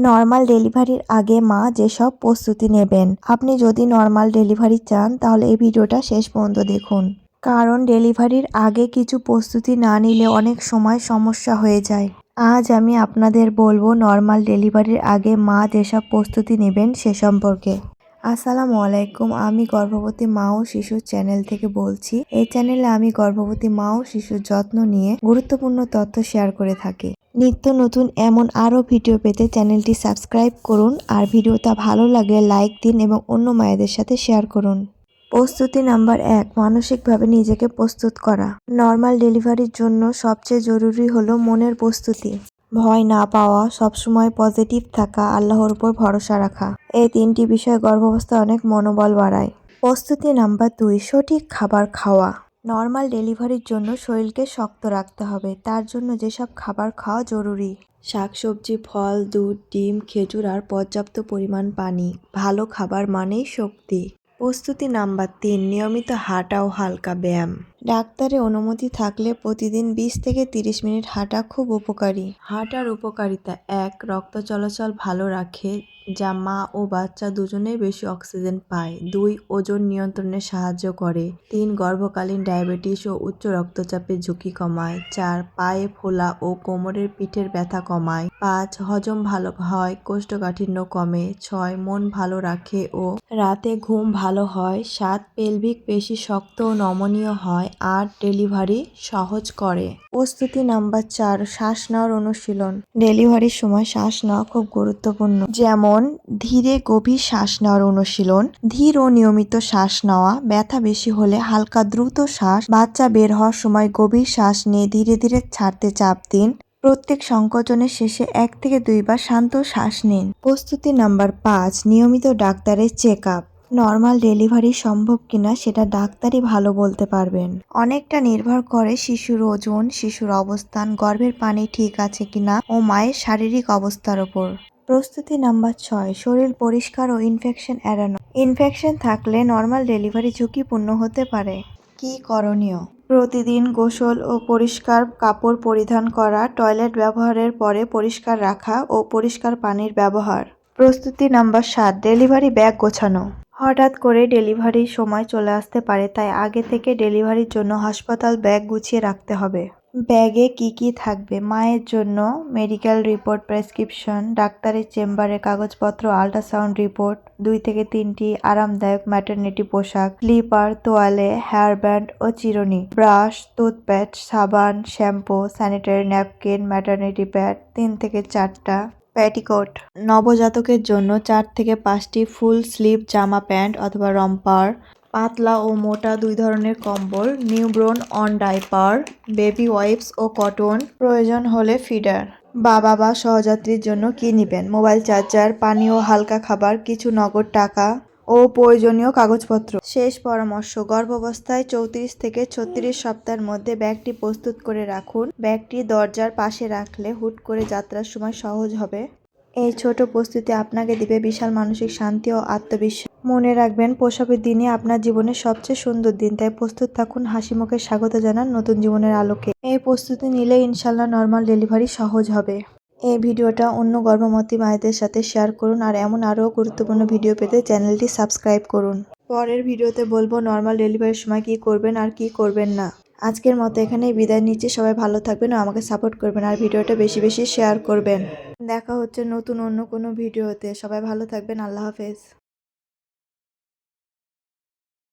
Normal ডেলিভারির আগে মা যেসব প্রস্তুতি নেবেন। আপনি যদি নর্মাল ডেলিভারি চান তাহলে এই ভিডিওটা শেষ পর্যন্ত দেখুন। কারণ ডেলিভারির আগে কিছু প্রস্তুতি না নিলে অনেক সময় সমস্যা হয়ে যায়। আজ আমি আপনাদের বলবো নর্মাল ডেলিভারির আগে মা যেসব প্রস্তুতি নেবেন সে সম্পর্কে। আসসালামু আলাইকুম, আমি গর্ভবতী মা ও শিশুর চ্যানেল থেকে বলছি। এই চ্যানেলে আমি গর্ভবতী মা ও শিশুর যত্ন নিয়ে গুরুত্বপূর্ণ তথ্য শেয়ার করে থাকি। নিত্য নতুন এমন আরও ভিডিও পেতে চ্যানেলটি সাবস্ক্রাইব করুন আর ভিডিওটা ভালো লাগলে লাইক দিন এবং অন্য মায়েদের সাথে শেয়ার করুন। প্রস্তুতি নাম্বার 1, মানসিকভাবে নিজেকে প্রস্তুত করা। নর্মাল ডেলিভারির জন্য সবচেয়ে জরুরি হলো মনের প্রস্তুতি। ভয় না পাওয়া, সবসময় পজিটিভ থাকা, আল্লাহর উপর ভরসা রাখা। এই 3টি বিষয় গর্ভাবস্থায় অনেক মনোবল বাড়ায়। প্রস্তুতি নাম্বার 2, সঠিক খাবার খাওয়া। নর্মাল ডেলিভারির জন্য শরীরকে শক্ত রাখতে হবে, তার জন্য যেসব খাবার খাওয়া জরুরি: শাকসবজি, ফল, দুধ, ডিম, খেজুর আর পর্যাপ্ত পরিমাণ পানি। ভালো খাবার মানেই শক্তি। প্রস্তুতি নাম্বার 3, নিয়মিত হাঁটা ও হালকা ব্যায়াম। ডাক্তারের অনুমতি থাকলে প্রতিদিন 20 থেকে 30 মিনিট হাঁটা খুব উপকারী। হাঁটার উপকারিতা: 1, রক্ত চলাচল ভালো রাখে, যা মা ও বাচ্চা দুজনেই বেশি অক্সিজেন পায়। 2, ওজন নিয়ন্ত্রণে সাহায্য করে। 3, গর্ভকালীন ডায়াবেটিস ও উচ্চ রক্তচাপের ঝুঁকি কমায়। 4, পায়ে ফোলা ও কোমরের পিঠের ব্যথা কমায়। 5, হজম ভালো হয়, কোষ্ঠকাঠিন্য কমে। 6, মন ভালো রাখে ও রাতে ঘুম ভালো হয়। 7, পেলভিক পেশি শক্ত ও নমনীয় হয়। 8, ডেলিভারি সহজ করে। প্রস্তুতি নাম্বার 4, শ্বাস নেওয়ার অনুশীলন। ডেলিভারির সময় শ্বাস নেওয়া খুব গুরুত্বপূর্ণ। যেমন ধীরে গভীর শ্বাস নেওয়ার অনুশীলন, ধীর ও নিয়মিত শ্বাস নেওয়া, ব্যথা বেশি হলে হালকা দ্রুত শ্বাস, বাচ্চা বের হওয়ার সময় গভীর শ্বাস নিয়ে ধীরে ধীরে ছাড়তে চাপ দিন। প্রত্যেক সংকোচনের শেষে 1 থেকে 2 বার শান্ত শ্বাস নিন। প্রস্তুতি নাম্বার 5, নিয়মিত ডাক্তারের চেক আপ। নর্মাল ডেলিভারি সম্ভব কিনা সেটা ডাক্তারই ভালো বলতে পারবেন। অনেকটা নির্ভর করে শিশুর ওজন, শিশুর অবস্থান, গর্ভের পানি ঠিক আছে কিনা ও মায়ের শারীরিক অবস্থার ওপর। প্রস্তুতি নাম্বার 6, শরীর পরিষ্কার ও ইনফেকশন এড়ানো। ইনফেকশন থাকলে নর্মাল ডেলিভারি ঝুঁকিপূর্ণ হতে পারে। কি করণীয়: প্রতিদিন গোসল ও পরিষ্কার কাপড় পরিধান করা, টয়লেট ব্যবহারের পরে পরিষ্কার রাখা ও পরিষ্কার পানির ব্যবহার। প্রস্তুতি নাম্বার 7, ডেলিভারি ব্যাগ গোছানো। হঠাৎ করে ডেলিভারির সময় চলে আসতে পারে, তাই আগে থেকে ডেলিভারির জন্য হাসপাতাল ব্যাগ গুছিয়ে রাখতে হবে। ব্যাগে কি কি থাকবে: মায়ের জন্য মেডিকেল রিপোর্ট, প্রেসক্রিপশন, ডাক্তারের চেম্বারের কাগজপত্র, আল্ট্রাসাউন্ড রিপোর্ট, 2 থেকে 3টি আরামদায়ক ম্যাটারনিটি পোশাক, স্লিপার, তোয়ালে, হেয়ার ব্যান্ড ও চিরুনি, ব্রাশ, টুথপেস্ট, সাবান, shampoo, sanitary napkin, maternity pad, 3 থেকে 4টা পেটিকোট। নবজাতকের জন্য 4 থেকে 5টি ফুল স্লিভ জামা, প্যান্ট অথবা রম্পার, পাতলা ও মোটা 2 ধরনের কম্বল, newborn on diaper, baby wipes ও কটন, প্রয়োজন হলে ফিডার। বাবা বা সহযাত্রীর জন্য কি নেবেন: মোবাইল চার্জার, পানি ও হালকা খাবার, কিছু নগদ টাকা ও প্রয়োজনীয় কাগজপত্র। শেষ পরামর্শ: গর্ভাবস্থায় 34 থেকে 36 সপ্তাহের মধ্যে ব্যাগটি প্রস্তুত করে রাখুন। ব্যাগটি দরজার পাশে রাখলে হুট করে যাত্রার সময় সহজ হবে। এই ছোট প্রস্তুতি আপনাকে দিবে বিশাল মানসিক শান্তি ও আত্মবিশ্বাস। মনে রাখবেন, প্রসবের দিনই আপনার জীবনের সবচেয়ে সুন্দর দিন, তাই প্রস্তুত থাকুন, হাসি মুখে স্বাগত জানান নতুন জীবনের আলোকে। এই প্রস্তুতি নিলে ইনশাল্লাহ নর্মাল ডেলিভারি সহজ হবে। এই ভিডিওটা অন্য গর্ভবতী মায়েদের সাথে শেয়ার করুন আর এমন আরও গুরুত্বপূর্ণ ভিডিও পেতে চ্যানেলটি সাবস্ক্রাইব করুন। পরের ভিডিওতে বলবো নর্মাল ডেলিভারির সময় কি করবেন আর কি করবেন না। আজকের মতো এখানেই বিদায় নিচ্ছি। সবাই ভালো থাকবেন ও আমাকে সাপোর্ট করবেন আর ভিডিওটা বেশি বেশি শেয়ার করবেন। দেখা হচ্ছে নতুন অন্য কোনো ভিডিওতে। সবাই ভালো থাকবেন। আল্লাহ হাফেজ।